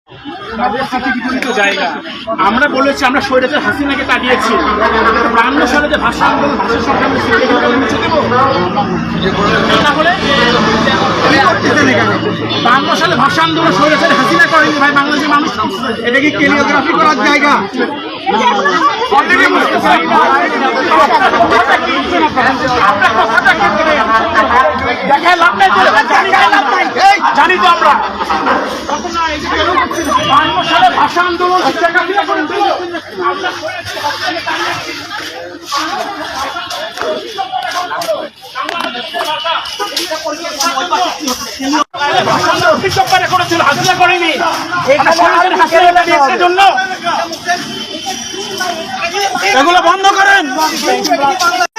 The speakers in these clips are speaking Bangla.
তাদের স্মৃতি বিজড়িত জায়গা। আমরা বলেছি আমরা স্বৈরাচার হাসিনাকে তাড়িয়েছি, 52 সালে যে ভাষা আন্দোলন ভাষা সংগ্রামের স্মৃতিগুলো মুছে দেবো। তাহলে 52 সালে ভাষা আন্দোলন স্বৈরাচার হাসিনা করেনি ভাই, বাংলাদেশের মানুষ। এটা কি ক্যালিওগ্রাফি করার জায়গা? জানি তো আমরা 52 সালে ভাষা আন্দোলন করেছিল, হাসিনা করেনি। জন্য এগুলো বন্ধ করেন।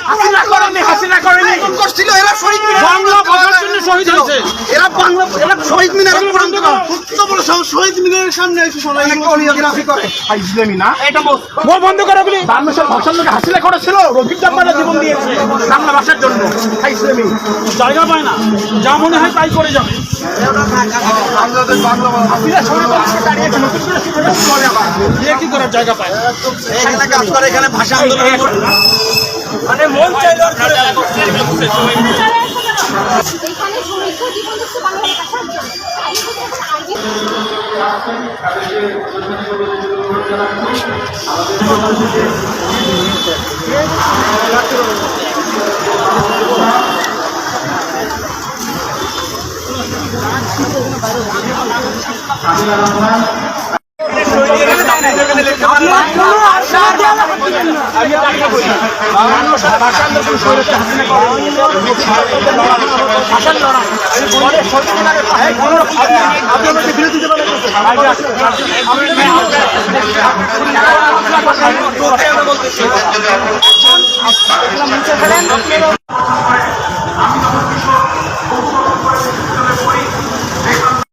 হাসিনা করেনি, হাসিনা করেনি। করছিল এরা শহীদ মিনার বাংলা ভাষার জন্য শহীদ হয়েছে। এরা বাংলা এরা শহীদ মিনার পর্যন্ত শহীদ মিনারের সামনে এসে সবাই কোরিওগ্রাফি করে। ইসলামী না, এটা বন্ধ করে বলি। বাংলা ভাষার লোক হাসিনা করেছিল, রফিক জাব্বারের জীবন দিয়েছে বাংলা ভাষার জন্য। ইসলামী জায়গা পায় না, যা মনে হয় তাই করে যাবে। কি করার জায়গা পায়? এখানে কাজ করে, এখানে ভাষা আন্দোলন মানে মন চাইল এখানে সমৃদ্ধ জীবন দিচ্ছে বাংলা ভাষার জন্য